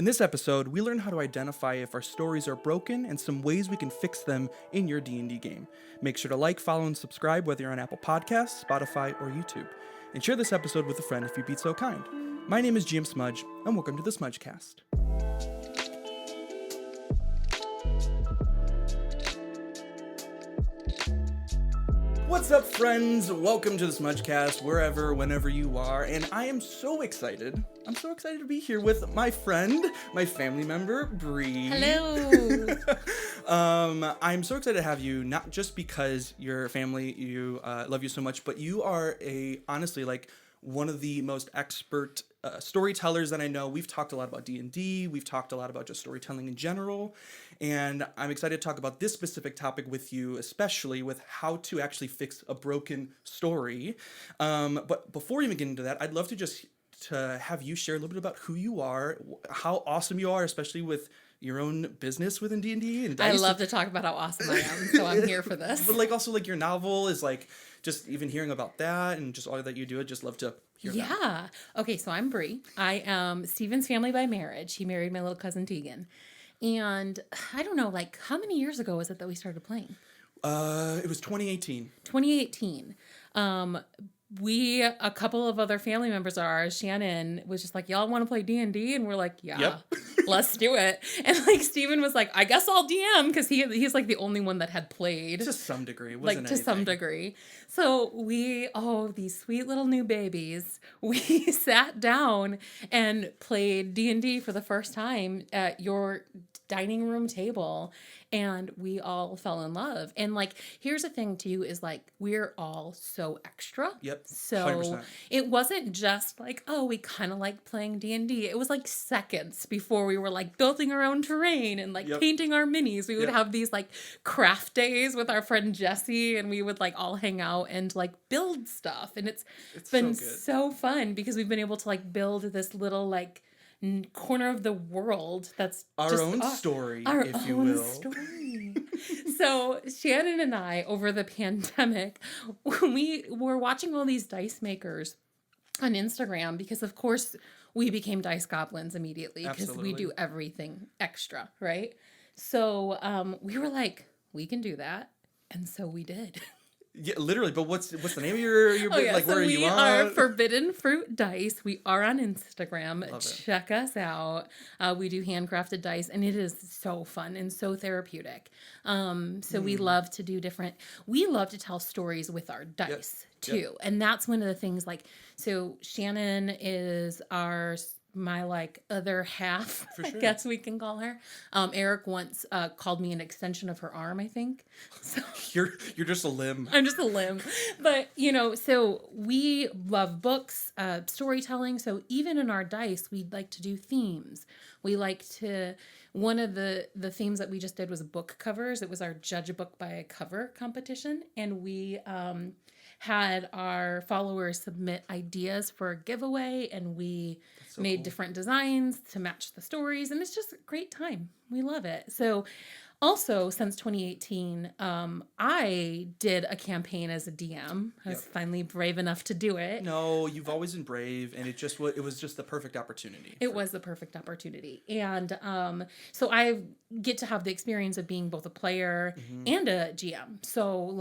In this episode, we learn how to identify if our stories are broken and some ways we can fix them in your D&D game. Make sure to like, follow, and subscribe whether you're on Apple Podcasts, Spotify, or YouTube. And share this episode with a friend if you'd be so kind. My name is GM Smudge, and welcome to the Smudgecast. What's up, friends? Welcome to the Smudgecast, wherever, whenever you are, and I am so excited. I'm so excited to be here with my friend, my family member, Bree. Hello. I'm so excited to have you, not just because your family, love you so much, but you are honestly, one of the most expert storytellers that I know. We've talked a lot about D&D. We've talked a lot about just storytelling in general. And I'm excited to talk about this specific topic with you, especially with how to actually fix a broken story. But before we even get into that, I'd love to have you share a little bit about who you are, how awesome you are, especially with your own business within D&D. And I love to talk about how awesome I am, so I'm here for this. But also your novel is just even hearing about that and just all that you do, I'd just love to hear that. Yeah. Okay, so I'm Bree. I am Steven's family by marriage. He married my little cousin Tegan. And I don't know, how many years ago was it that we started playing? It was 2018. 2018. A couple of other family members of ours, Shannon was just like, y'all want to play D&D? And we're like, yeah, Yep. let's do it. And Steven was like, I guess I'll DM, because he's the only one that had played. To some degree. To some degree. So these sweet little new babies, we sat down and played D&D for the first time at your dining room table, and we all fell in love. And here's the thing too, is we're all so extra. Yep. So 100%. It wasn't just we kind of like playing D&D. It was seconds before we were building our own terrain and Yep. painting our minis. We would Yep. have these craft days with our friend Jesse, and we would all hang out and build stuff. And it's been so good. so fun because we've been able to build this little corner of the world that's Our just own story, our if you own will. story. So Shannon and I, over the pandemic, we were watching all these dice makers on Instagram because, of course, we became dice goblins immediately because we Absolutely. do everything extra, right? So we were like, we can do that, and so we did. Yeah, literally. But what's the name of your where so are you we on? are Forbidden Fruit Dice. We are on Instagram. Love it. Check us out. We do handcrafted dice, and it is so fun and so therapeutic. So we love to do we love to tell stories with our dice too. Yep. And that's one of the things so Shannon is my other half, For sure. I guess we can call her. Eric once called me an extension of her arm, I think. So You're just a limb. I'm just a limb. But, so we love books, storytelling. So even in our dice, we'd like to do themes. One of the themes that we just did was book covers. It was our judge a book by a cover competition. And we had our followers submit ideas for a giveaway, and we made different designs to match the stories. And it's just a great time. We love it. So also, since 2018, I did a campaign as a DM. I was finally brave enough to do it. No, you've always been brave, and it was just the perfect opportunity. It was the perfect opportunity. And so I get to have the experience of being both a player and a GM. So,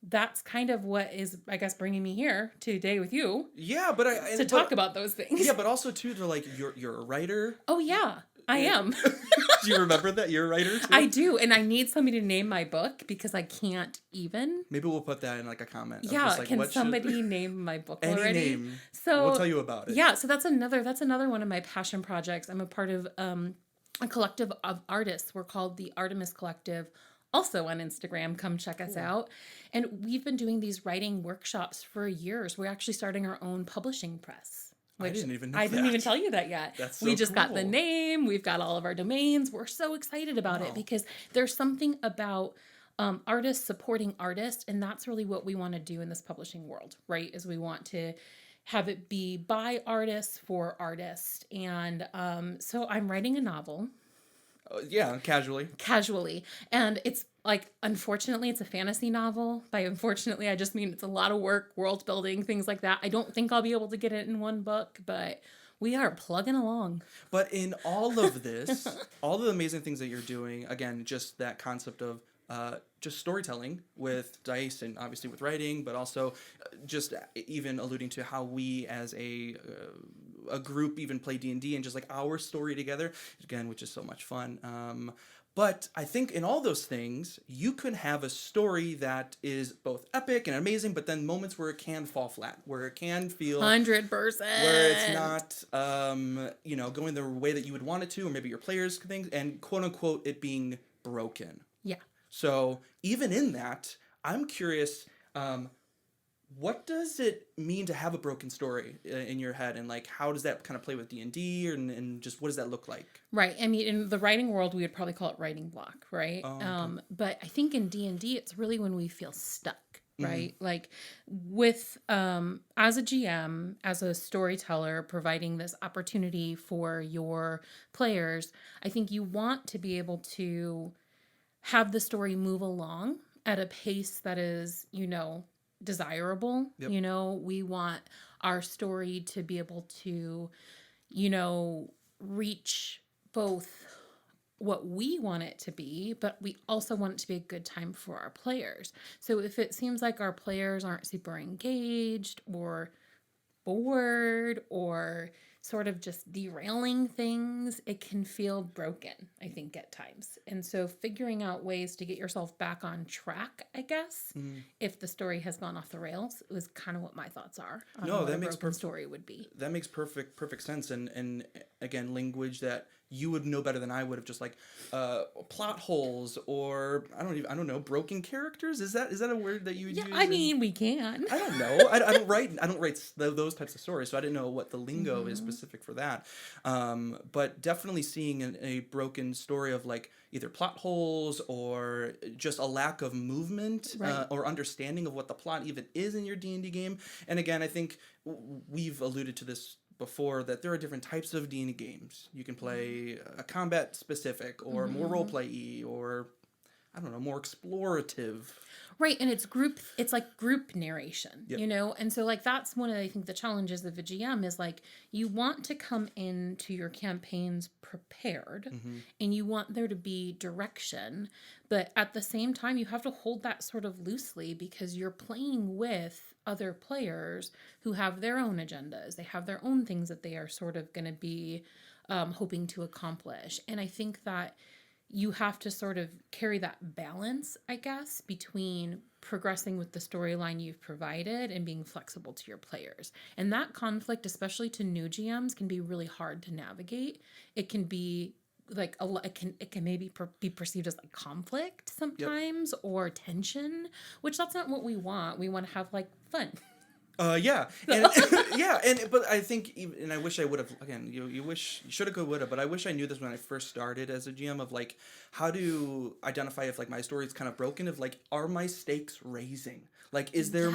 that's kind of what is, I guess, bringing me here today with you. Yeah, but to talk about those things. Yeah, but also too, they're you're a writer. Oh yeah, I am. Do you remember that you're a writer too? I do, and I need somebody to name my book because I can't even. Maybe we'll put that in a comment. Yeah, can somebody name my book any already? name? So we'll tell you about it. Yeah, so that's another one of my passion projects. I'm a part of a collective of artists. We're called the Artemis Collective. Also on Instagram, come check us out. And we've been doing these writing workshops for years. We're actually starting our own publishing press. I didn't even know I didn't that. even tell you that yet. That's so we just got the cool. name. We've got all of our domains. We're so excited about it because there's something about artists supporting artists. And that's really what we want to do in this publishing world, right? Is we want to have it be by artists for artists. And so I'm writing a novel. Yeah, casually. And it's unfortunately, it's a fantasy novel. By unfortunately, I just mean it's a lot of work, world building, things like that. I don't think I'll be able to get it in one book, but We are plugging along. But in all of this, all of the amazing things that you're doing, again, just that concept of just storytelling with dice and obviously with writing, but also just even alluding to how we as a group even play D&D and just like our story together, again, which is so much fun. But I think in all those things, you can have a story that is both epic and amazing, but then moments where it can fall flat, where it can feel 100%. where it's not, going the way that you would want it to, or maybe your players things, and quote unquote it being broken. Yeah. So even in that, I'm curious, what does it mean to have a broken story in your head, and like how does that kind of play with D&D, and just what does that look like? Right. I mean, in the writing world, we would probably call it writing block, right? Oh, okay. But I think in D&D, it's really when we feel stuck, right? Like with, as a GM, as a storyteller, providing this opportunity for your players, I think you want to be able to have the story move along at a pace that is, desirable. Yep. We want our story to be able to, reach both what we want it to be, but we also want it to be a good time for our players. So if it seems like our players aren't super engaged or bored or sort of just derailing things, it can feel broken, I think, at times. And so figuring out ways to get yourself back on track, I guess, if the story has gone off the rails, was kind of what my thoughts are on No, what that a makes broken story would be. That makes perfect sense, and again, language that you would know better than I would, of just like plot holes, or I don't know, broken characters. Is that a word that you would Yeah, use? I mean, we can. I don't know. I don't write those types of stories, so I didn't know what the lingo is specific for that. But definitely seeing a broken story of like either plot holes or just a lack of movement, Right. or understanding of what the plot even is in your D&D game. And again, I think we've alluded to this before, that there are different types of D&D games. You can play a combat specific, or more role play-y, or I don't know, more explorative. Right, and it's like group narration, Yep. And so like that's one of, I think, the challenges of a GM is like you want to come into your campaigns prepared and you want there to be direction, but at the same time you have to hold that sort of loosely because you're playing with other players who have their own agendas. They have their own things that they are sort of going to be hoping to accomplish. And I think that you have to sort of carry that balance, I guess, between progressing with the storyline you've provided and being flexible to your players. And that conflict, especially to new GMs, can be really hard to navigate. It can be like it can maybe be perceived as like conflict sometimes, or tension, which that's not what we want. We want to have like fun. Yeah, and but I think, and I wish I would have, again, you wish, you should have, would have, but I wish I knew this when I first started as a GM, of like how to identify if like my story is kind of broken, of like, are my stakes raising? Like, is there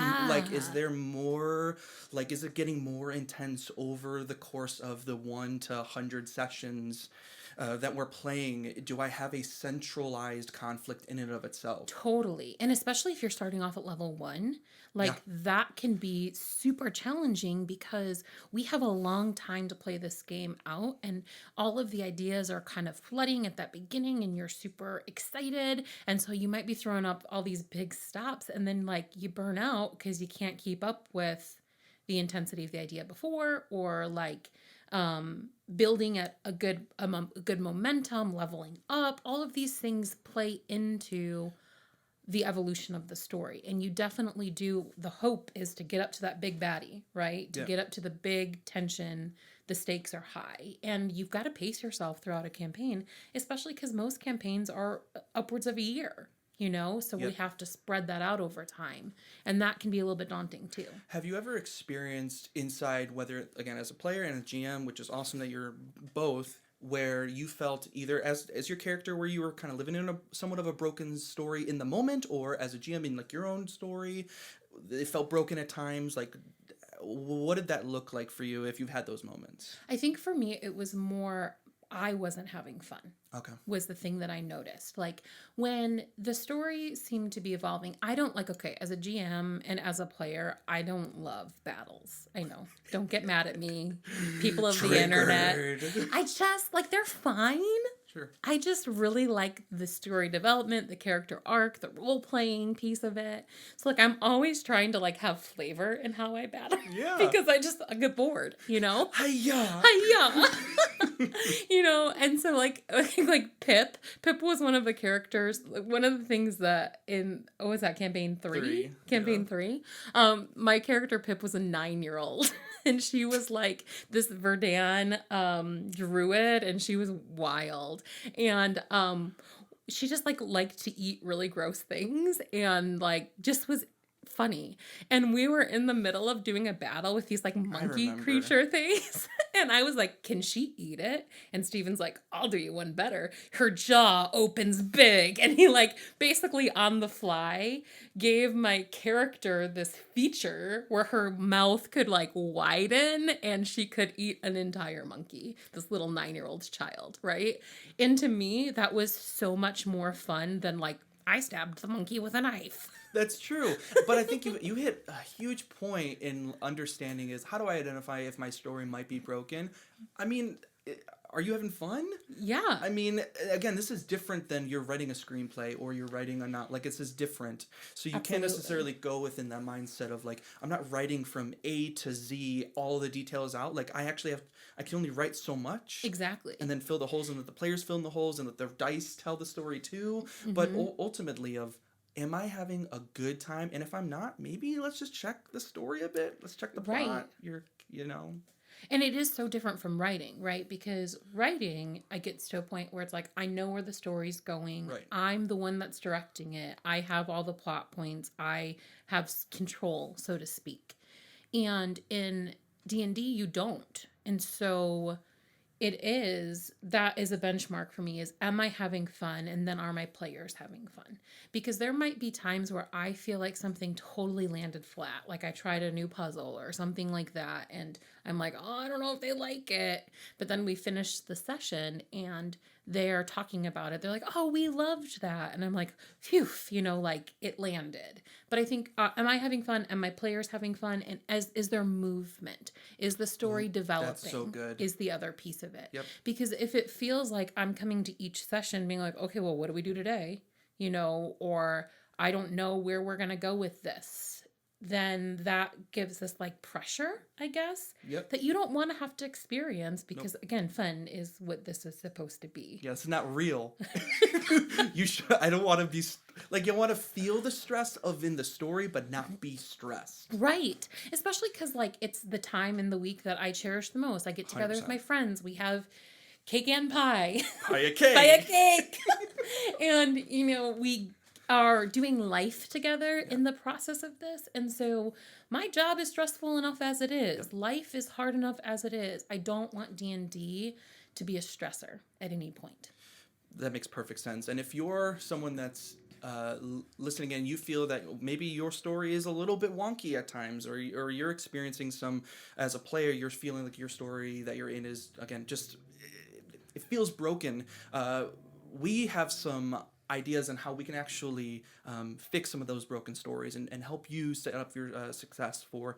more, like, is it getting more intense over the course of the 1 to 100 sessions that we're playing? Do I have a centralized conflict in and of itself? Totally. And especially if you're starting off at level 1, like that can be super challenging because we have a long time to play this game out and all of the ideas are kind of flooding at that beginning and you're super excited. And so you might be throwing up all these big stops and then like you burn out because you can't keep up with the intensity of the idea before, or like building at a good momentum, leveling up. All of these things play into the evolution of the story. And you definitely do. The hope is to get up to that big baddie, right? To get up to the big tension. The stakes are high. And you've got to pace yourself throughout a campaign, especially because most campaigns are upwards of a year. So we have to spread that out over time. And that can be a little bit daunting too. Have you ever experienced inside, whether, again, as a player and a GM, which is awesome that you're both, where you felt either as your character, where you were kind of living in somewhat of a broken story in the moment, or as a GM in like your own story, it felt broken at times? Like, what did that look like for you if you've had those moments? I think for me, it was more I wasn't having fun. Okay. Was the thing that I noticed. Like when the story seemed to be evolving, I don't like, okay, as a GM and as a player, I don't love battles. I know. Don't get mad at me, people of the internet. Triggered. I just like, they're fine. Sure. I just really like the story development, the character arc, the role playing piece of it. So like I'm always trying to like have flavor in how I battle. Yeah. Because I get bored, you know? Hiya. Hiya. You know, and so like I think like Pip was one of the characters, like, one of the things that in what was that, campaign 3? Campaign 3. My character Pip was a 9-year-old. And she was like this Verdan druid, and she was wild. And she just like liked to eat really gross things, and like just was funny. And we were in the middle of doing a battle with these like monkey creature things. And I was like, can she eat it? And Steven's like, I'll do you one better. Her jaw opens big. And he like basically on the fly gave my character this feature where her mouth could like widen and she could eat an entire monkey, this little 9-year-old child, right? And to me, that was so much more fun than like, I stabbed the monkey with a knife. That's true. But I think you hit a huge point in understanding is how do I identify if my story might be broken? I mean, are you having fun? Yeah. I mean, again, this is different than you're writing a screenplay or you're writing a not like it's just different. So you can't Absolutely. necessarily go within that mindset of like I'm not writing from A to Z all the details out. Like I can only write so much. Exactly. And then fill the holes and let the players fill in the holes and let the dice tell the story too. But ultimately am I having a good time? And if I'm not, maybe let's just check the story a bit. Let's check the plot. And it is so different from writing, right? Because writing, I get to a point where it's like, I know where the story's going. Right. I'm the one that's directing it. I have all the plot points. I have control, so to speak. And in D&D, you don't. And so that is a benchmark for me is, am I having fun? And then are my players having fun? Because there might be times where I feel like something totally landed flat. Like I tried a new puzzle or something like that. And I'm like, oh, I don't know if they like it. But then we finish the session and they're talking about it. They're like, oh, we loved that. And I'm like, phew, like it landed. But I think, am I having fun? Am my players having fun? And is there movement? Is the story developing? That's so good. Is the other piece of it. Yep. Because if it feels like I'm coming to each session being like, okay, well, what do we do today? Or I don't know where we're going to go with this. Then that gives us like pressure, I guess, that you don't want to have to experience because again, fun is what this is supposed to be. Yeah, it's not real. I don't want to be like, you want to feel the stress of in the story, but not be stressed. Right. Especially because like it's the time in the week that I cherish the most. I get together 100%. with my friends. We have cake and pie. Pie a cake. Pie a cake. And, we are doing life together in the process of this. And so my job is stressful enough as it is. Yep. Life is hard enough as it is. I don't want D&D to be a stressor at any point. That makes perfect sense. And if you're someone that's listening and you feel that maybe your story is a little bit wonky at times, or you're experiencing some, as a player, you're feeling like your story that you're in is, again, just, it feels broken. We have some ideas on how we can actually fix some of those broken stories and help you set up your success for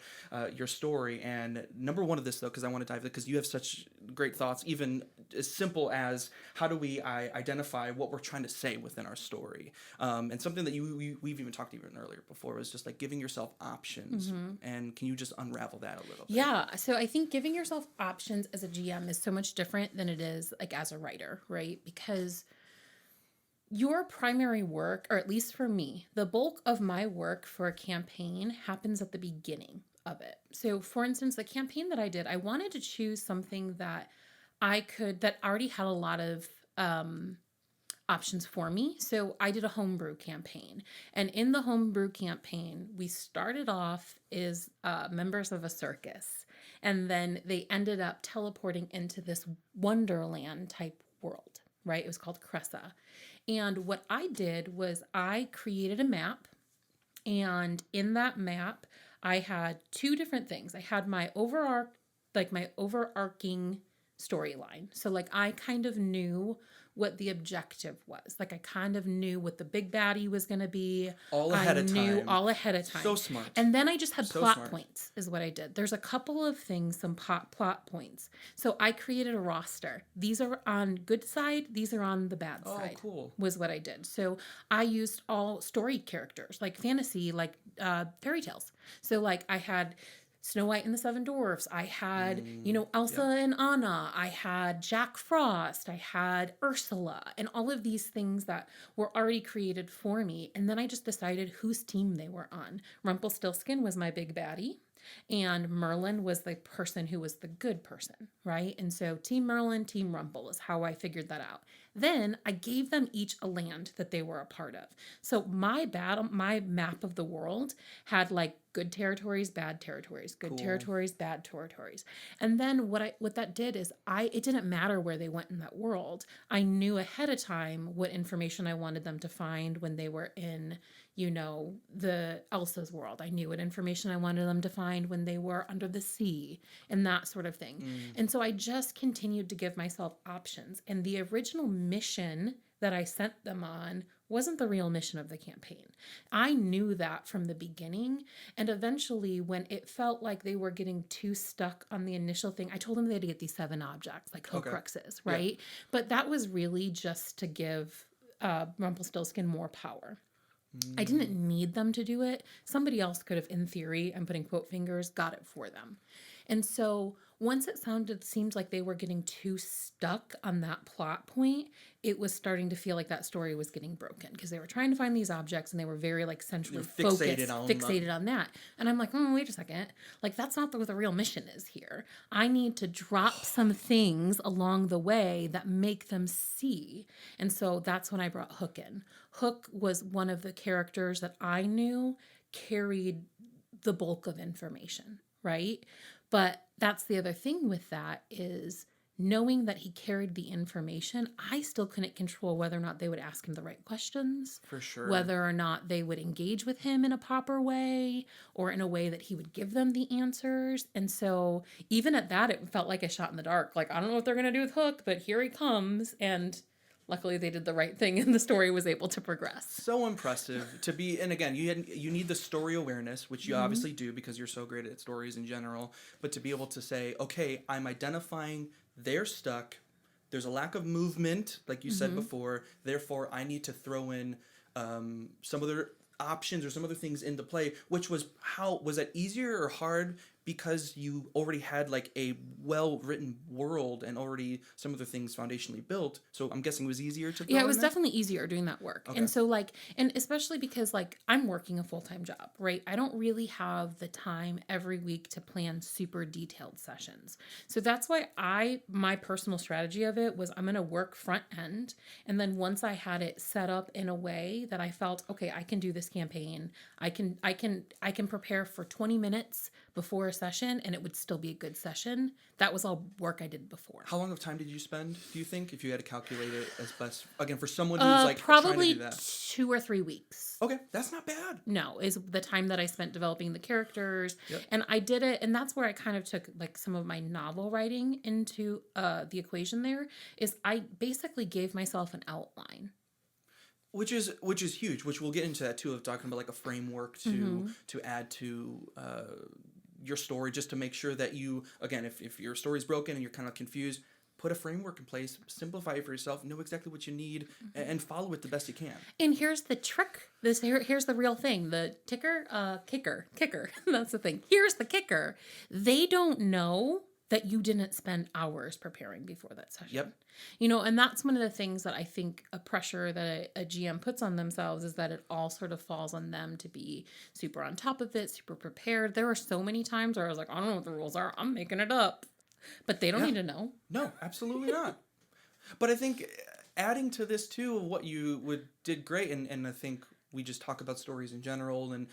your story. And number one of this, though, because I want to dive in, because you have such great thoughts, even as simple as how do we identify what we're trying to say within our story. And something that we've even talked even earlier before was just like giving yourself options. Mm-hmm. And can you just unravel that a little bit? Yeah. So I think giving yourself options as a GM is so much different than it is like as a writer, right? Because your primary work, or at least for me, the bulk of my work for a campaign happens at the beginning of it. So for instance, the campaign that I did, I wanted to choose something that that already had a lot of options for me. So I did a homebrew campaign. And in the homebrew campaign, we started off as members of a circus. And then they ended up teleporting into this Wonderland type world, right? It was called Cressa. And what I did was I created a map, and in that map, I had two different things. I had my overarching storyline. So like I kind of knew what the objective was. Like I kind of knew what the big baddie was going to be. All ahead I of knew time. all ahead of time. So smart. And then I just had So plot smart. points is what I did. There's a couple of things, some plot points. So I created a roster. These are on good side. These are on the bad Oh, side. cool. Was what I did. So I used all story characters, like fantasy, like fairy tales. So like I had Snow White and the Seven Dwarfs. I had, Elsa and Anna. I had Jack Frost. I had Ursula, and all of these things that were already created for me. And then I just decided whose team they were on. Rumpelstiltskin was my big baddie, and Merlin was the person who was the good person, right? And so Team Merlin, Team Rumple is how I figured that out. Then I gave them each a land that they were a part of. So my map of the world had like good territories, bad territories, good territories, bad territories. And then what that did is it didn't matter where they went in that world. I knew ahead of time what information I wanted them to find when they were in, the Elsa's world. I knew what information I wanted them to find when they were under the sea and that sort of thing. And so I just continued to give myself options. And the original mission that I sent them on wasn't the real mission of the campaign. I knew that from the beginning. And eventually, when it felt like they were getting too stuck on the initial thing, I told them they had to get these 7 objects, like Horcruxes, right? Yeah. But that was really just to give Rumpelstiltskin more power. I didn't need them to do it. Somebody else could have, in theory, I'm putting quote fingers, got it for them. And so once it seemed like they were getting too stuck on that plot point, it was starting to feel like that story was getting broken because they were trying to find these objects and they were very like centrally fixated on that. And I'm like, wait a second. Like that's not what the real mission is here. I need to drop some things along the way that make them see. And so that's when I brought Hook in. Hook was one of the characters that I knew carried the bulk of information, right? But that's the other thing with that is knowing that he carried the information, I still couldn't control whether or not they would ask him the right questions. For sure. Whether or not they would engage with him in a proper way or in a way that he would give them the answers. And so even at that, it felt like a shot in the dark. Like, I don't know what they're going to do with Hook, but here he comes. And luckily they did the right thing and the story was able to progress. So impressive to be, and again, you need the story awareness, which you obviously do because you're so great at stories in general, but to be able to say, okay, I'm identifying they're stuck, there's a lack of movement, like you said before, therefore I need to throw in some other options or some other things into play, which was that easier or hard because you already had like a well-written world and already some other things foundationally built. So I'm guessing it was easier to it was definitely easier doing that work. Okay. And so like, and especially because like I'm working a full-time job, right? I don't really have the time every week to plan super detailed sessions. So that's why my personal strategy of it was I'm going to work front end. And then once I had it set up in a way that I felt, okay, I can do this campaign. I can prepare for 20 minutes before a session and it would still be a good session. That was all work I did before. How long of time did you spend, do you think, if you had to calculate it as best, again, for someone who's like probably trying to do that? 2 or 3 weeks. Okay, that's not bad. No, is the time that I spent developing the characters. Yep. And I did it, and that's where I kind of took like some of my novel writing into the equation there, is I basically gave myself an outline. Which is huge, which we'll get into that too, of talking about like a framework to add to your story, just to make sure that you, again, if your story's broken and you're kind of confused, put a framework in place, simplify it for yourself, know exactly what you need, and follow it the best you can. And here's the trick. Here's the real thing. The kicker. That's the thing. Here's the kicker. They don't know that you didn't spend hours preparing before that session. Yep. And that's one of the things that I think a pressure that a GM puts on themselves is that it all sort of falls on them to be super on top of it, super prepared. There are so many times where I was like, I don't know what the rules are. I'm making it up. But they don't need to know. No, absolutely not. But I think adding to this too, what you did great, and I think we just talk about stories in general, and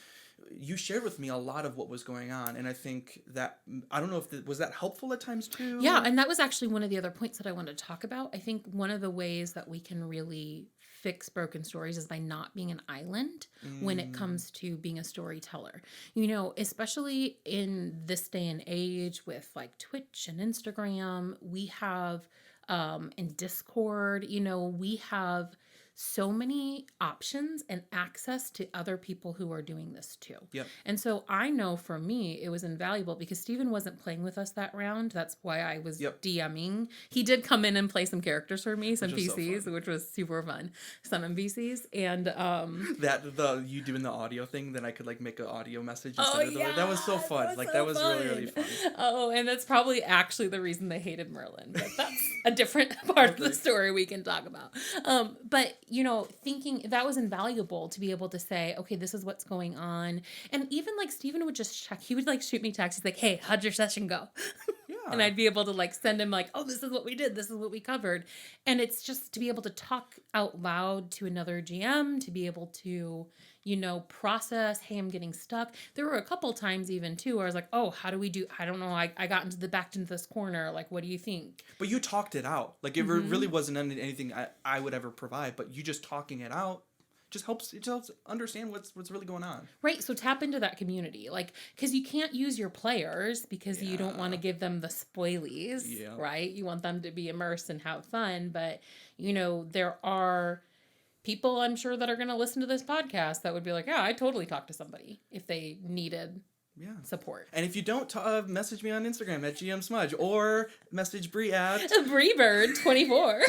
you shared with me a lot of what was going on, and I think that, I don't know if was that helpful at times too? Yeah, and that was actually one of the other points that I wanted to talk about. I think one of the ways that we can really fix broken stories is by not being an island when it comes to being a storyteller. You know, especially in this day and age with like Twitch and Instagram, we have in Discord, you know, we have so many options and access to other people who are doing this too. Yep. And so I know for me, it was invaluable because Steven wasn't playing with us that round. That's why I was DMing. He did come in and play some characters for me, some PCs, which was super fun. Some NPCs. And you doing the audio thing, then I could like make an audio message instead of the word. That was so fun. That was really, really fun. Oh, and that's probably actually the reason they hated Merlin. But that's a different part of the story we can talk about. But you know, thinking that was invaluable to be able to say, okay, this is what's going on. And even like Steven would just check, he would like shoot me texts. He's like, hey, how'd your session go? Yeah. And I'd be able to like send him like, oh, this is what we did. This is what we covered. And it's just to be able to talk out loud to another GM, to be able to, you know, process, hey, I'm getting stuck. There were a couple times even too, where I was like, oh, how do we do, I don't know. I got back into this corner. Like, what do you think? But you talked it out. Like it really wasn't anything I would ever provide, but you just talking it out just helps understand what's really going on. Right. So tap into that community. Like, because you can't use your players because you don't want to give them the spoilies, right? You want them to be immersed and have fun. But, you know, there are people I'm sure that are going to listen to this podcast that would be like, yeah, I totally talked to somebody if they needed support. And if you don't, message me on Instagram at GM Smudge or message Bree at BreeBird24.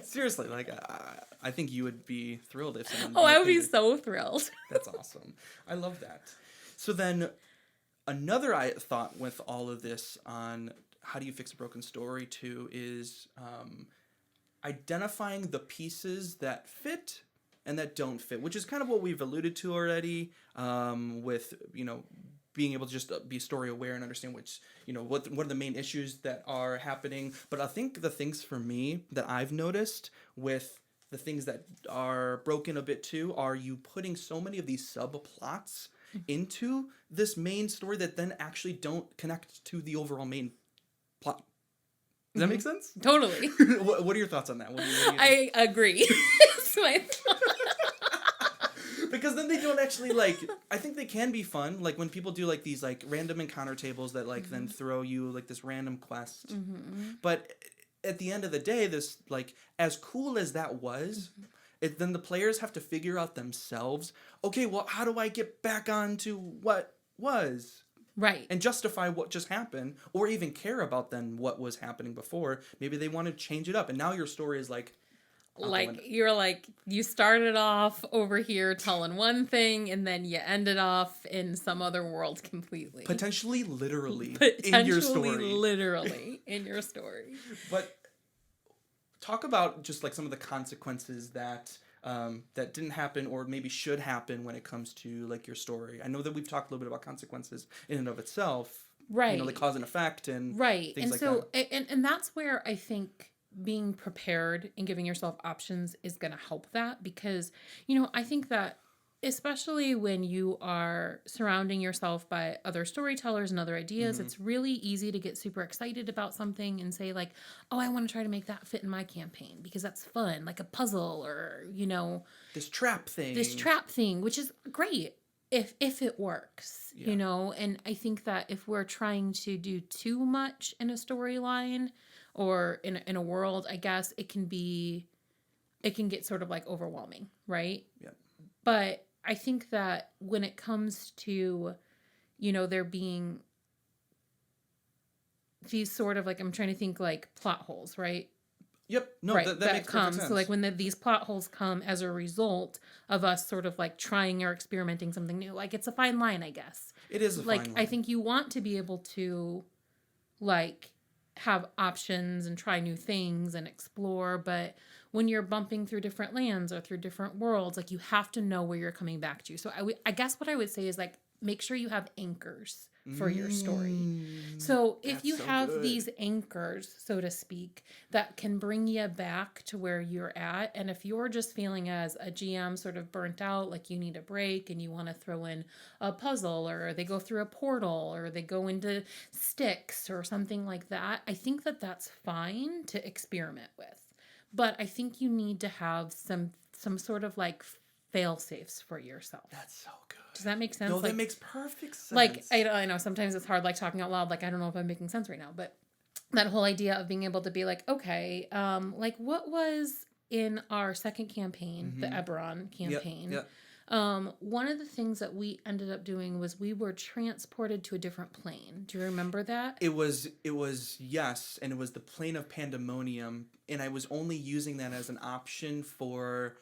Seriously, like I think you would be thrilled if someone. Oh, I would be so thrilled. That's awesome. I love that. So then, another thought with all of this on how do you fix a broken story too is identifying the pieces that fit and that don't fit, which is kind of what we've alluded to already with, you know, being able to just be story aware and understand which, you know, what are the main issues that are happening. But I think the things for me that I've noticed with the things that are broken a bit too are you putting so many of these subplots into this main story that then actually don't connect to the overall main plot. Does that make sense? Totally. What are your thoughts on that? What do you I agree. That's my thought. Because then they don't actually, like, I think they can be fun. Like, when people do, like, these, like, random encounter tables that, like, then throw you, like, this random quest. But at the end of the day, this, like, as cool as that was, then the players have to figure out themselves, okay, well, how do I get back onto what was? Right. And justify what just happened, or even care about then what was happening before. Maybe they want to change it up. And now your story is, like... you started off over here telling one thing and then you ended off in some other world completely. Potentially literally in your story. But talk about just like some of the consequences that that didn't happen or maybe should happen when it comes to like your story. I know that we've talked a little bit about consequences in and of itself. Right. You know, like cause and effect and things like so, that. And that's where I think being prepared and giving yourself options is going to help that because, you know, I think that especially when you are surrounding yourself by other storytellers and other ideas, it's really easy to get super excited about something and say like, oh, I want to try to make that fit in my campaign because that's fun, like a puzzle or, you know, this trap thing, which is great if it works, you know. And I think that if we're trying to do too much in a storyline or in a world, I guess it can get sort of like overwhelming, right? Yeah. But I think that when it comes to, you know, there being these sort of like, I'm trying to think like plot holes, right? Yep. No, right, that makes perfect sense. So like when these plot holes come as a result of us sort of like trying or experimenting something new, like it's a fine line, I guess. It is a fine line. I think you want to be able to like have options and try new things and explore, but when you're bumping through different lands or through different worlds, like you have to know where you're coming back to. So I guess what I would say is like make sure you have anchors for your story. So if you have these anchors, so to speak, that can bring you back to where you're at, and if you're just feeling as a GM sort of burnt out, like you need a break and you want to throw in a puzzle or they go through a portal or they go into Styx or something like that, I think that that's fine to experiment with. but I think you need to have some sort of like fail safes for yourself. That's so good. Does that make sense? No, like, that makes perfect sense. like I know sometimes it's hard like talking out loud, like I don't know if I'm making sense right now, but that whole idea of being able to be like, okay, like what was in our second campaign, the Eberron campaign. Yep. One of the things that we ended up doing was we were transported to a different plane. Do you remember that? It was yes, and it was the plane of pandemonium, and I was only using that as an option for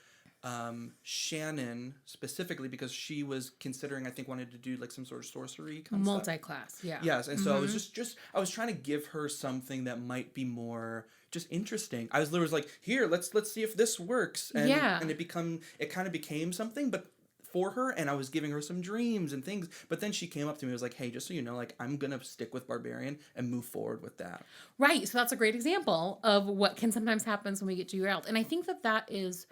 Shannon specifically because she was considering, I think, wanted to do like some sort of sorcery concept. Multi-class, yeah. Yes, and so I was just I was trying to give her something that might be more just interesting. I was literally like, here, let's see if this works, and and it kind of became something, but for her, and I was giving her some dreams and things, but then she came up to me and was like, hey, just so you know, like I'm gonna stick with Barbarian and move forward with that. Right, so that's a great example of what can sometimes happen when we get derailed, and I think that is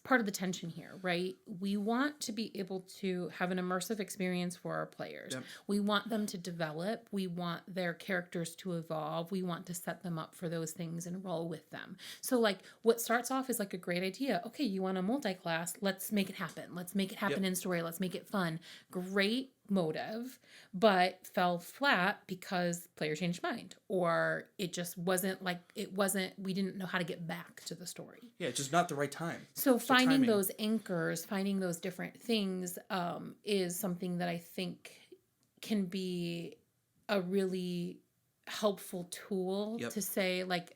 part of the tension here, right? We want to be able to have an immersive experience for our players. Yep. We want them to develop. We want their characters to evolve. We want to set them up for those things and roll with them. So like what starts off is like a great idea. Okay, you want a multi-class. Let's make it happen. Let's make it happen in story. Let's make it fun. Great motive, but fell flat because player changed mind, or it just wasn't we didn't know how to get back to the story. Yeah, it's just not the right time. So finding those anchors, finding those different things is something that I think can be a really helpful tool to say like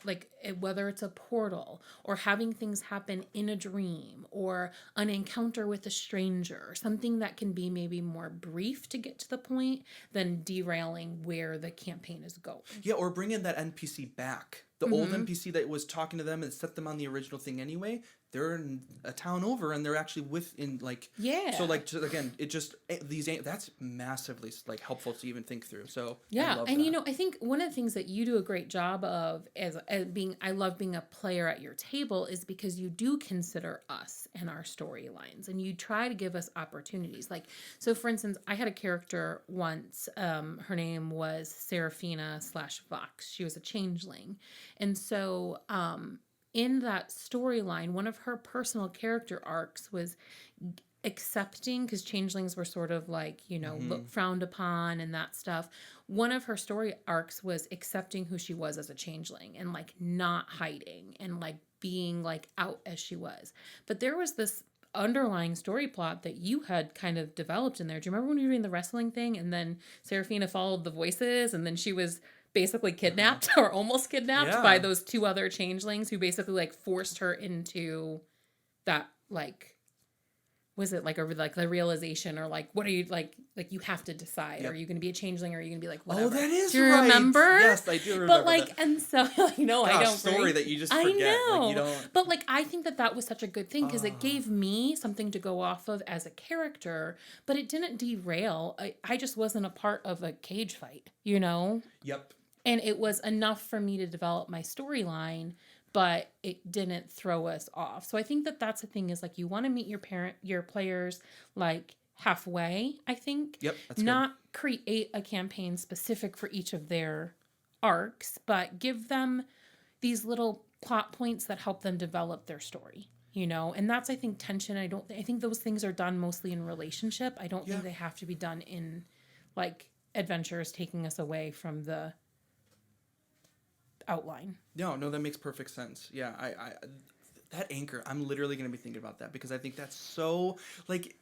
whether it's a portal or having things happen in a dream or an encounter with a stranger, something that can be maybe more brief to get to the point than derailing where the campaign is going. Yeah, or bring in that NPC back. The old NPC that was talking to them and set them on the original thing anyway, they're in a town over and they're actually within like so like again it just that's massively like helpful to even think through. So yeah, and that. You know, I think one of the things that you do a great job of as being I love being a player at your table is because you do consider us and our storylines and you try to give us opportunities. Like so for instance, I had a character once, her name was Seraphina / Vox. She was a changeling. And so in that storyline, one of her personal character arcs was accepting, because changelings were sort of like, you know, frowned upon and that stuff. One of her story arcs was accepting who she was as a changeling and like not hiding and like being like out as she was. But there was this underlying story plot that you had kind of developed in there. Do you remember when you were doing the wrestling thing and then Seraphina followed the voices and then she was basically kidnapped or almost kidnapped by those two other changelings who basically like forced her into that like was it like over like the realization or like what are you like you have to decide are you going to be a changeling or are you going to be like whatever? Oh, that is do you right. remember? Yes, I do remember. But like that. and so you know I don't story that you just forget. I know. Like, you don't... But like I think that was such a good thing because it gave me something to go off of as a character, but it didn't derail. I just wasn't a part of a cage fight, you know? Yep. And it was enough for me to develop my storyline, but it didn't throw us off. So I think that's the thing is like you want to meet your players like halfway, I think. Yep, that's not good. Create a campaign specific for each of their arcs, but give them these little plot points that help them develop their story, you know? And that's I think tension. I think those things are done mostly in relationship. I don't think they have to be done in like adventures taking us away from the outline. No, that makes perfect sense. Yeah, I that anchor, I'm literally going to be thinking about that because I think that's so like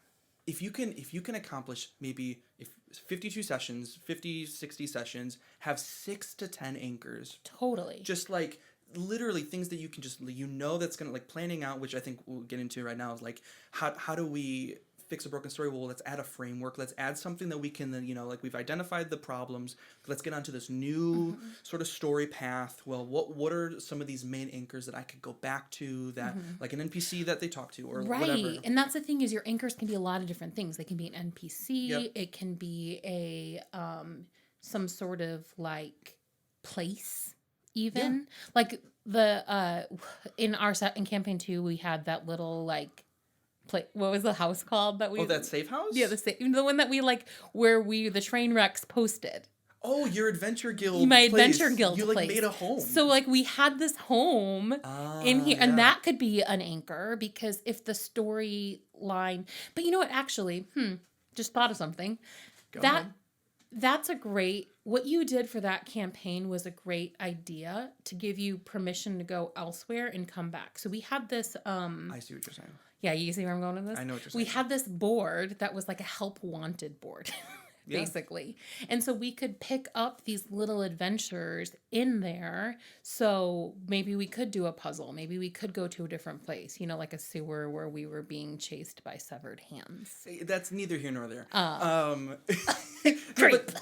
if you can accomplish maybe if 52 sessions, 50, 60 sessions, have 6 to 10 anchors. Totally. Just like literally things that you can just that's going to like planning out, which I think we'll get into right now is like how do we fix a broken story? Well, let's add a framework. Let's add something that we can then, like we've identified the problems. Let's get onto this new sort of story path. Well, what are some of these main anchors that I could go back to that like an NPC that they talk to or whatever. And that's the thing is your anchors can be a lot of different things. They can be an NPC. It can be a some sort of like place even. Like the in our set in campaign 2 we had that little like what was the house called that we? Oh, that safe house? Yeah, the one that we like where the train wrecks posted. Oh, your Adventure Guild My place. Adventure Guild You like place. made a home. So like we had this home in here, and Yeah. that could be an anchor because if the storyline, but you know what? Actually, just thought of something. Go that ahead. that's a great. What you did for that campaign was a great idea to give you permission to go elsewhere and come back. So we had this. I see what you're saying. Yeah, you see where I'm going with this? I know what you're We saying. had this board that was like a help wanted board, Yeah. basically. And so we could pick up these little adventures in there. So maybe we could do a puzzle. Maybe we could go to a different place, like a sewer where we were being chased by severed hands. That's neither here nor there. Great. But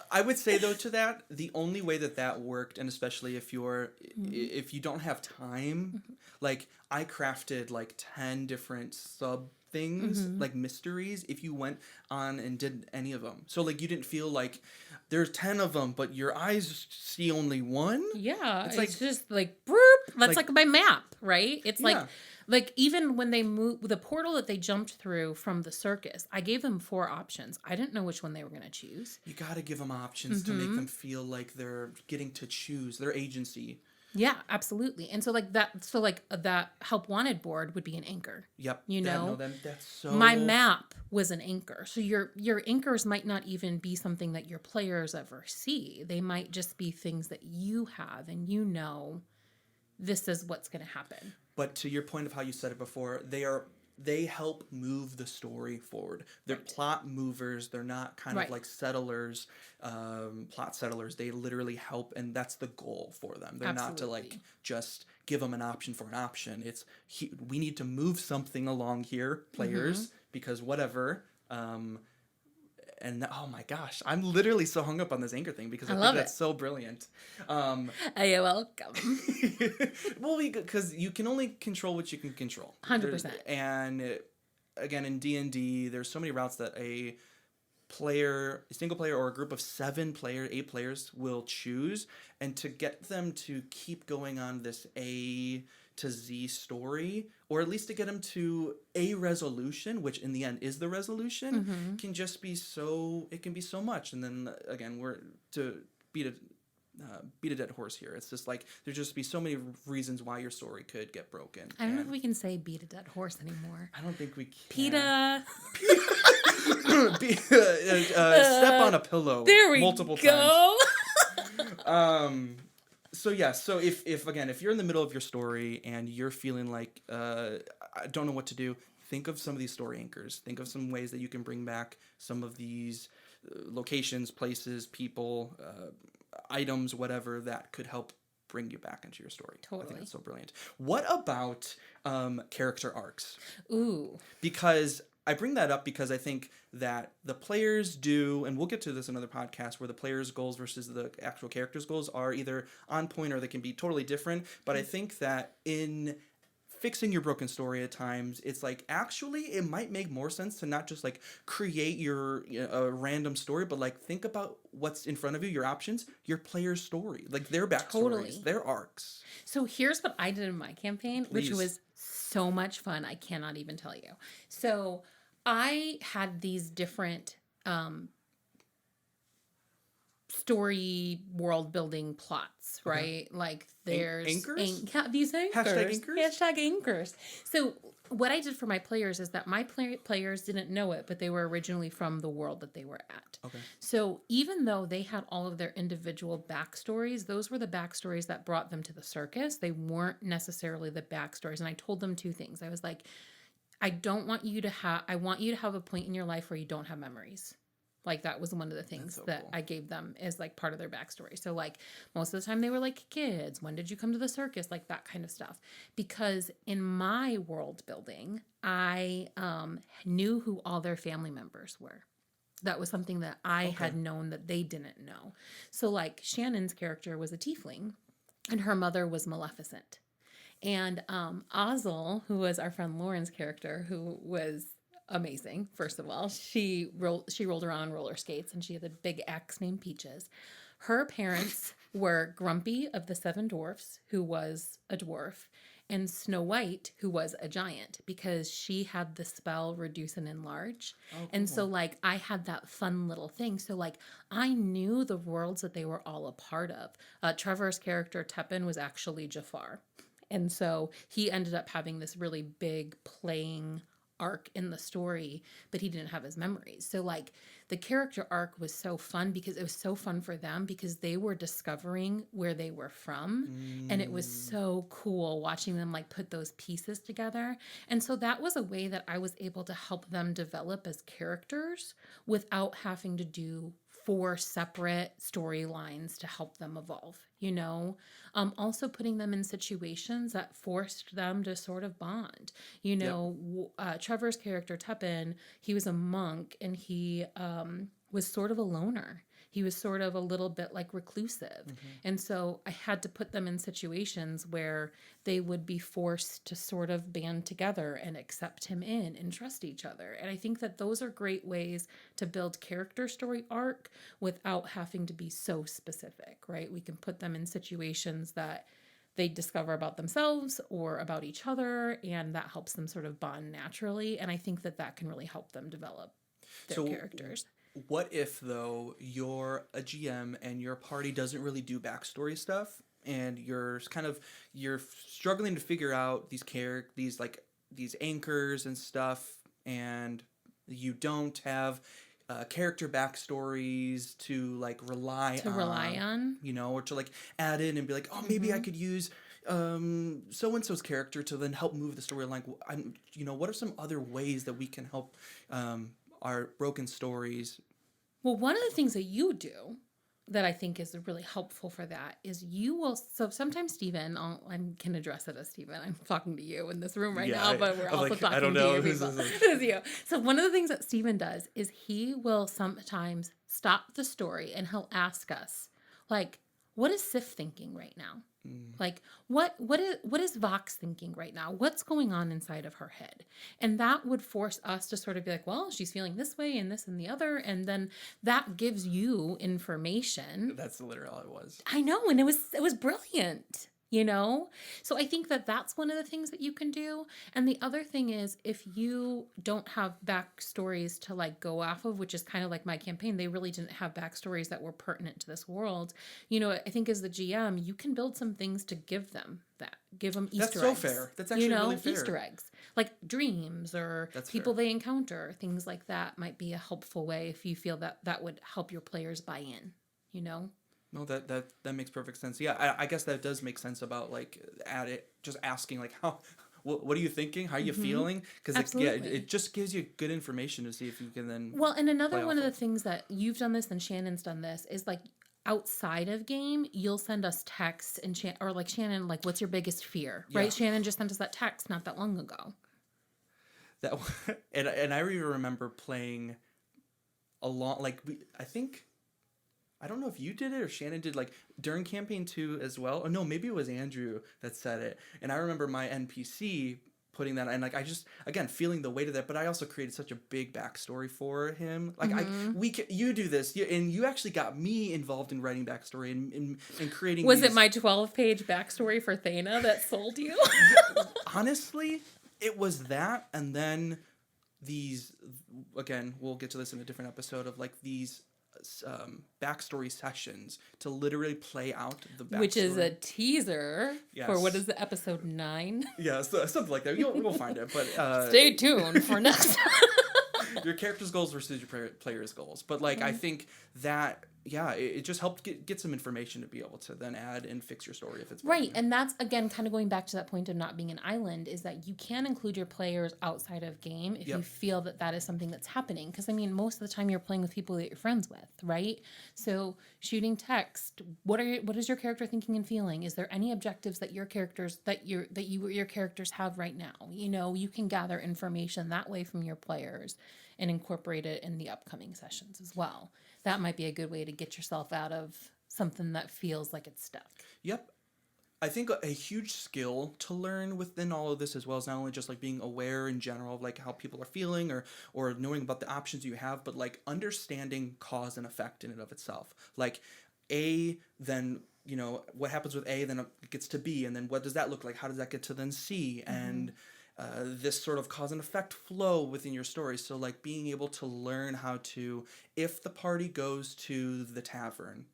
I would say though to that, the only way that worked, and especially if if you don't have time, like I crafted like 10 different sub things, like mysteries, if you went on and did any of them. So like you didn't feel like there's 10 of them, but your eyes see only one. Yeah, it's like- just like, boop. That's like my map, right? It's Yeah. like even when they moved the portal that they jumped through from the circus, I gave them 4 options. I didn't know which one they were going to choose. You got to give them options to make them feel like they're getting to choose their agency. Yeah, absolutely. And so that help wanted board would be an anchor. Yep. That's so. My map was an anchor. So your anchors might not even be something that your players ever see. They might just be things that you have and this is what's going to happen. But to your point of how you said it before, they help move the story forward. They're plot movers. They're not kind of like settlers, plot settlers. They literally help, and that's the goal for them. They're not to like just give them an option for an option. It's we need to move something along here, players, because whatever. And oh my gosh, I'm literally so hung up on this anchor thing because I think that's so brilliant. You're welcome. Well, because you can only control what you can control. 100%. And again, in D&D, there's so many routes that a single player or a group of 8 players will choose. And to get them to keep going on this A to Z story, or at least to get them to a resolution, which in the end is the resolution, can just be it can be so much. And then again, we're to beat a dead horse here. It's just like there'd just be so many reasons why your story could get broken. I don't know if we can say beat a dead horse anymore. I don't think we can. PETA. Step on a pillow. There we multiple go. times. So if you're in the middle of your story and you're feeling like I don't know what to do, think of some of these story anchors. Think of some ways that you can bring back some of these locations, places, people, items, whatever that could help bring you back into your story. I Totally. think that's so brilliant. What about character arcs? Ooh. Because I bring that up because I think that the players do, and we'll get to this in another podcast, where the players' goals versus the actual characters' goals are either on point or they can be totally different. But I think that in fixing your broken story at times, it's like actually it might make more sense to not just like create a random story, but like think about what's in front of you, your options, your player's story, like their backstories, Totally. their arcs. So here's what I did in my campaign, which Please. was so much fun. I cannot even tell you. So I had these different story world building plots, right? Like there's anchors? These anchors. Hashtag anchors? Hashtag anchors. So what I did for my players is that my players didn't know it, but they were originally from the world that they were at. Okay. So even though they had all of their individual backstories, those were the backstories that brought them to the circus. They weren't necessarily the backstories. And I told them 2 things. I was like, I want you to have a point in your life where you don't have memories. Like that was one of the things that cool. I gave them as like part of their backstory. So like most of the time they were like kids. When did you come to the circus? Like that kind of stuff. Because in my world building, I knew who all their family members were. That was something that I had known that they didn't know. So like Shannon's character was a tiefling and her mother was Maleficent. And Ozzel, who was our friend Lauren's character, who was amazing, first of all, she rolled around on roller skates and she had a big ex named Peaches. Her parents were Grumpy of the Seven Dwarfs, who was a dwarf, and Snow White, who was a giant, because she had the spell reduce and enlarge. Oh, And so, cool. like, I had that fun little thing. So, like, I knew the worlds that they were all a part of. Trevor's character, Tepin, was actually Jafar. And so he ended up having this really big playing arc in the story, but he didn't have his memories. So like the character arc was so fun because it was so fun for them because they were discovering where they were from, and it was so cool watching them like put those pieces together. And so that was a way that I was able to help them develop as characters without having to do four separate storylines to help them evolve, you know? Also putting them in situations that forced them to sort of bond. You Yep. know, Trevor's character, Tepin, he was a monk and he was sort of a loner. He was sort of a little bit like reclusive. And so I had to put them in situations where they would be forced to sort of band together and accept him in and trust each other. And I think that those are great ways to build character story arc without having to be so specific, right? We can put them in situations that they discover about themselves or about each other, and that helps them sort of bond naturally. And I think that that can really help them develop their So characters. what if though you're a GM and your party doesn't really do backstory stuff, and you're struggling to figure out these anchors and stuff, and you don't have character backstories to like rely On. you know, or to like add in and be like, oh, maybe I could use so and so's character to then help move the storyline. What are some other ways that we can help our broken stories? Well, one of the things that you do that I think is really helpful for that is you will. So sometimes, Stephen, I can address it as Stephen. I'm talking to you in this room right Yeah, now, but we're I'm also like, talking I don't to know you who's people. this. It's you. So one of the things that Stephen does is he will sometimes stop the story and he'll ask us, like, what is Sif thinking right now? Like what is Vox thinking right now? What's going on inside of her head? And that would force us to sort of be like, well, she's feeling this way and this and the other, and then that gives you information. That's literally all it was. I know, and it was brilliant. You know? So I think that that's one of the things that you can do. And the other thing is if you don't have backstories to like go off of, which is kind of like my campaign, they really didn't have backstories that were pertinent to this world. You know, I think as the GM, you can build some things to give them that. Give them Easter That's eggs. so fair. That's actually really fair. Easter eggs. Like dreams or That's people fair. they encounter, things like that might be a helpful way if you feel that that would help your players buy in, you know? No, that makes perfect sense. Yeah, I guess that does make sense about like just asking like how, what are you thinking? How are you feeling? Because it just gives you good information to see if you can then. Well, and another play one off of the things that you've done this and Shannon's done this is like outside of game, you'll send us texts and or like Shannon, like what's your biggest fear, right? Yeah. Shannon just sent us that text not that long ago. That and I even remember playing along I don't know if you did it or Shannon did, like during campaign 2 as well. Oh no, maybe it was Andrew that said it. And I remember my NPC putting that, and like I just again feeling the weight of that, but I also created such a big backstory for him. Like you do this, and you actually got me involved in writing backstory and creating. Was it my 12-page backstory for Thana that sold you? Honestly, it was that, and then these again, we'll get to this in a different episode of like these backstory sessions to literally play out the backstory. Which is a teaser Yes. for what is the episode 9? Yeah, so, something like that. You'll find it, but Stay tuned for next time. your character's goals versus your player's goals. But like I think that it just helped get some information to be able to then add and fix your story if it's Right, and that's, again, kind of going back to that point of not being an island, is that you can include your players outside of game if you feel that that is something that's happening. Because, I mean, most of the time you're playing with people that you're friends with, right? So shooting text, what is your character thinking and feeling? Is there any objectives that your characters have right now? You know, you can gather information that way from your players and incorporate it in the upcoming sessions as well. That might be a good way to get yourself out of something that feels like it's stuck. Yep. I think a huge skill to learn within all of this as well is not only just like being aware in general of like how people are feeling or knowing about the options you have, but like understanding cause and effect in and of itself. Like then you know, what happens with A, then it gets to B, and then what does that look like? How does that get to then C? And this sort of cause and effect flow within your story. So like being able to learn how to, if the party goes to the tavern,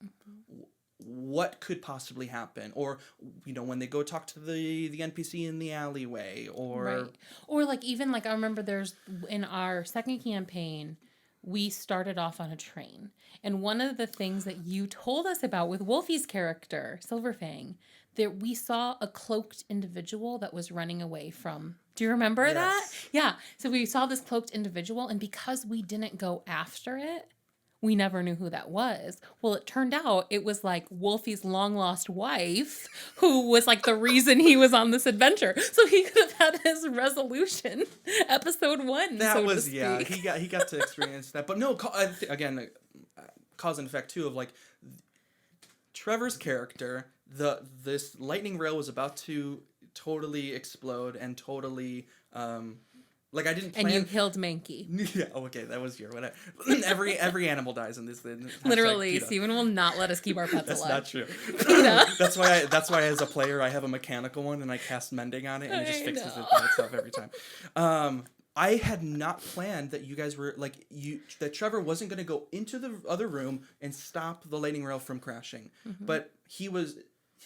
what could possibly happen, or you know, when they go talk to the NPC in the alleyway, or Right. Or like even like I remember there's in our second campaign, we started off on a train. And one of the things that you told us about with Wolfie's character, Silverfang, that we saw a cloaked individual that was running away from. Do you remember that? Yes. Yeah. So we saw this cloaked individual, and because we didn't go after it, we never knew who that was. Well, it turned out it was like Wolfie's long lost wife, who was like the reason he was on this adventure. So he could have had his resolution, episode 1. that so was to yeah, speak. he got to experience that. But no, again, cause and effect too of like Trevor's character. This lightning rail was about to totally explode and totally like I didn't plan. And you killed Mankey. Yeah. Oh, okay. That was your whatever. every animal dies in this. Literally, PETA. Steven will not let us keep our pets That's alive. not true. PETA. That's why as a player I have a mechanical one and I cast mending on it and it just I fixes it know. by itself every time. I had not planned that you guys were like that Trevor wasn't going to go into the other room and stop the lightning rail from crashing, but he was.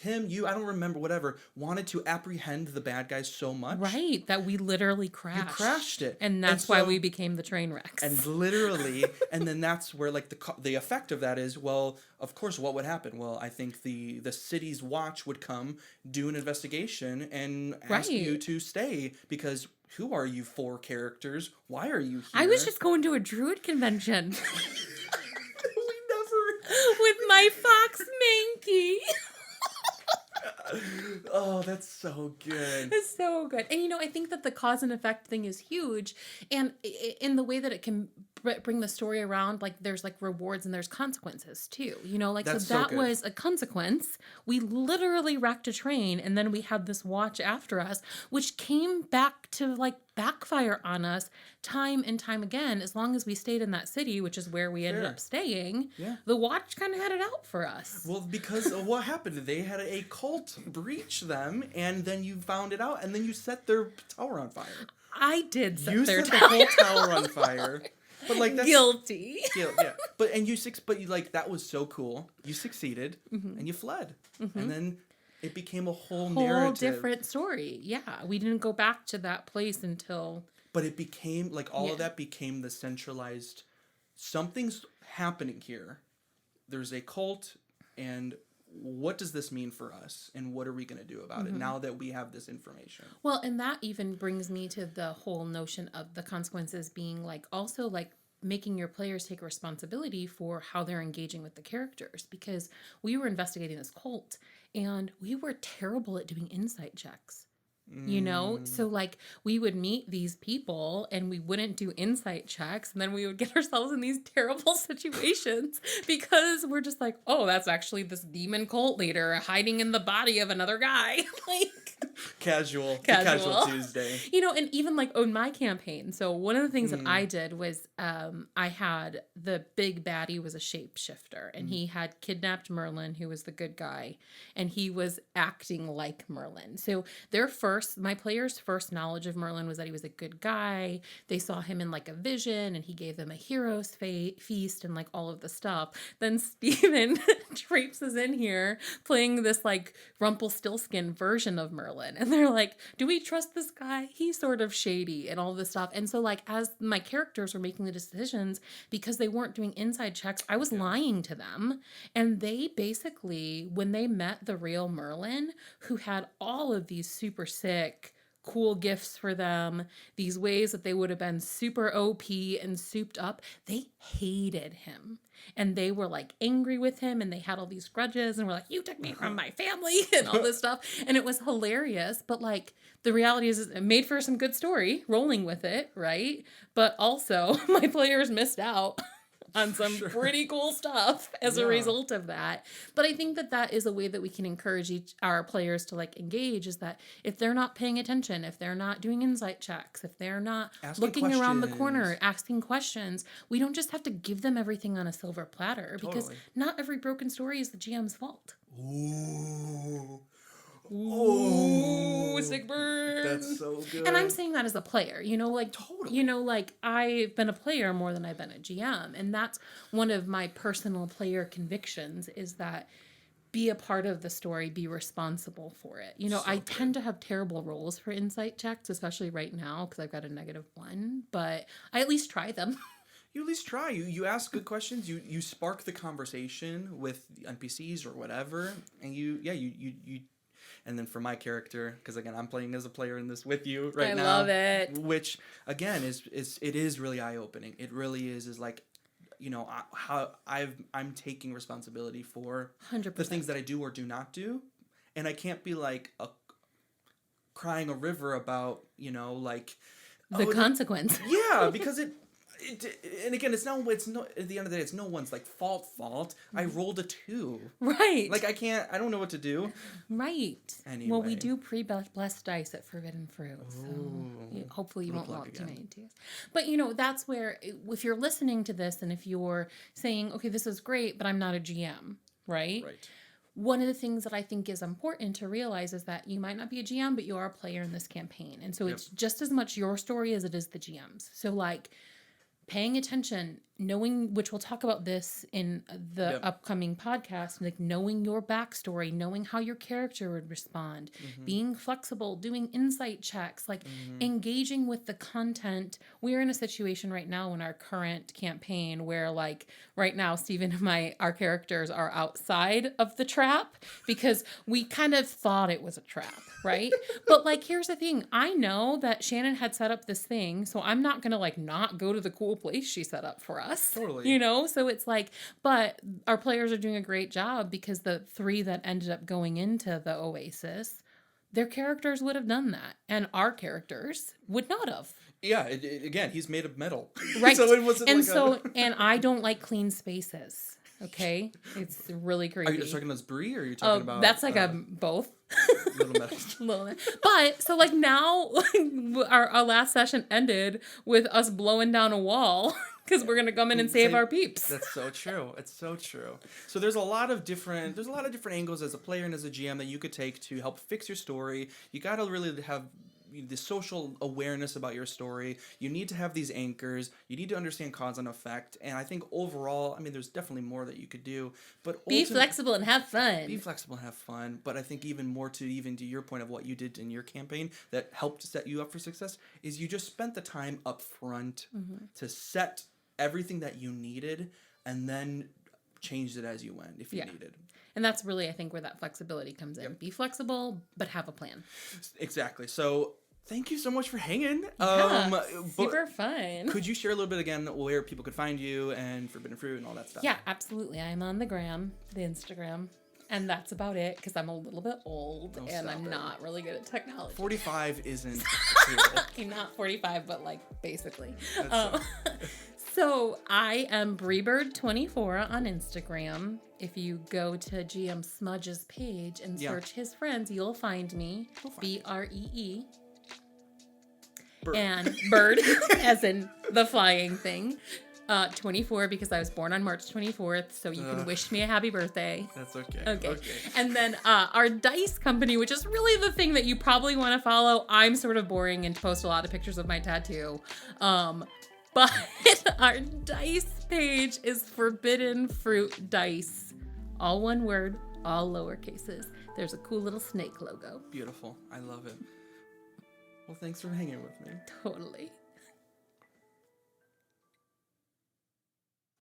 You, I don't remember, whatever, wanted to apprehend the bad guys so much. Right, that we literally You crashed. crashed it. And that's why so- we became the train wrecks. And literally, and then that's where like the effect of that is, well, of course, what would happen? Well, I think the city's watch would come, do an investigation, and ask Right. you to stay because who are you 4 characters? Why are you here? I was just going to a druid convention we never. with my fox Mankey. Oh, that's so good. It's so good. And, you know, I think that the cause and effect thing is huge. And in the way that it can bring the story around, like there's like rewards and there's consequences too. You know, like That's so so that good. was a consequence. We literally wrecked a train and then we had this watch after us, which came back to like backfire on us time and time again. As long as we stayed in that city, which is where we ended Fair. up staying, Yeah. the watch kind of had it out for us. Well, because of what happened, they had a cult breach them, and then you found it out, and then you set their tower on fire. I did set You their set the whole tower on fire. But like that's guilty. yeah. But you like that was so cool. You succeeded and you fled. And then it became a whole Whole narrative. different story. Yeah, we didn't go back to that place until But it became like all Yeah. of that became the centralized something's happening here. There's a cult, and what does this mean for us, and what are we going to do about it now that we have this information? well, and that even brings me to the whole notion of the consequences being like also like making your players take responsibility for how they're engaging with the characters, because we were investigating this cult and we were terrible at doing insight checks. You know, so like we would meet these people and we wouldn't do insight checks, and then we would get ourselves in these terrible situations because we're just like, oh, that's actually this demon cult leader hiding in the body of another guy. Like, Casual Casual. Tuesday. you know, and even like on my campaign. So one of the things that I did was I had the big baddie was a shapeshifter, and he had kidnapped Merlin, who was the good guy, and he was acting like Merlin. So my players' first knowledge of Merlin was that he was a good guy. They saw him in like a vision, and he gave them a hero's feast and like all of the stuff. Then Steven traipses in here playing this like Rumpelstiltskin version of Merlin, and they're like, do we trust this guy? He's sort of shady and all this stuff. And so like as my characters were making the decisions, because they weren't doing inside checks, I was lying to them. And they basically, when they met the real Merlin, who had all of these super sick cool gifts for them, these ways that they would have been super OP and souped up, they hated him. And they were like angry with him, and they had all these grudges and were like, you took me from my family and all this stuff. And it was hilarious. But like the reality is it made for some good story, rolling with it, right? But also my players missed out on some pretty cool stuff as a Yeah. result of that. But I think that that is a way that we can encourage our players to like engage, is that if they're not paying attention, if they're not doing insight checks, if they're not Asking looking around the questions. corner, asking questions, we don't just have to give them everything on a silver platter, because Totally. not every broken story is the GM's fault. Ooh. Ooh, sick burn. That's so good. And I'm saying that as a player, Totally. I've been a player more than I've been a GM. And that's one of my personal player convictions is that be a part of the story, be responsible for it. I tend to have terrible rolls for insight checks, especially right now because I've got a -1, but I at least try them. You at least try. You ask good questions. You spark the conversation with the NPCs or whatever, and you and then for my character, because again I'm playing as a player in this with you right now. I love it. Which again is really eye opening. It really is like, how I'm taking responsibility for 100%. the things that I do or do not do, and I can't be like crying a river about like the consequence. Yeah, because and again, it's no at the end of the day, it's no one's like fault. I rolled a 2. Right. Like I don't know what to do. Right. Anyway. Well, we do pre-blessed dice at Forbidden Fruit, so hopefully you won't want too many twos. But that's where if you're listening to this and if you're saying, okay, this is great, but I'm not a GM, right? Right. One of the things that I think is important to realize is that you might not be a GM, but you are a player in this campaign, and so it's just as much your story as it is the GM's. So like, paying attention, knowing, which we'll talk about this in the upcoming podcast, like knowing your backstory, knowing how your character would respond, being flexible, doing insight checks, like engaging with the content. We're in a situation right now in our current campaign where like right now, Stephen and our characters are outside of the trap because we kind of thought it was a trap, right? But like, here's the thing. I know that Shannon had set up this thing, so I'm not going to like not go to the cool place she set up for us. Totally. So it's like, but our players are doing a great job because the 3 that ended up going into the Oasis, their characters would have done that. And our characters would not have. Yeah, again, he's made of metal. Right. So it wasn't and I don't like clean spaces. Okay? It's really creepy. Are you talking about Brie or are you talking about... That's like both. Little metal. Little bit. But so like now our last session ended with us blowing down a wall because we're gonna come in and save our peeps. That's so true. It's so true. So there's a lot of different angles as a player and as a GM that you could take to help fix your story. You gotta really have the social awareness about your story. You need to have these anchors. You need to understand cause and effect. And I think overall, I mean, there's definitely more that you could do. But be flexible and have fun. Be flexible and have fun. But I think even to your point of what you did in your campaign that helped set you up for success is you just spent the time up front to set everything that you needed and then changed it as you went if you needed. And that's really, I think, where that flexibility comes in. Be flexible, but have a plan. Exactly. So thank you so much for hanging. Yeah, super fun. Could you share a little bit again where people could find you and Forbidden Fruit and all that stuff? Yeah, absolutely. I'm on the gram, the Instagram. And that's about it because I'm a little bit old and I'm not really good at technology. 45 isn't I'm not 45, but like basically. So I am Breebird24 on Instagram. If you go to GM Smudge's page and search his friends, you'll find me. BREE. Bird. And bird, as in the flying thing. 24 because I was born on March 24th, so you can wish me a happy birthday. That's okay. Okay. And then our dice company, which is really the thing that you probably want to follow. I'm sort of boring and post a lot of pictures of my tattoo. But our dice page is Forbidden Fruit Dice. All one word, all lowercases. There's a cool little snake logo. Beautiful. I love it. Well, thanks for hanging with me. Totally.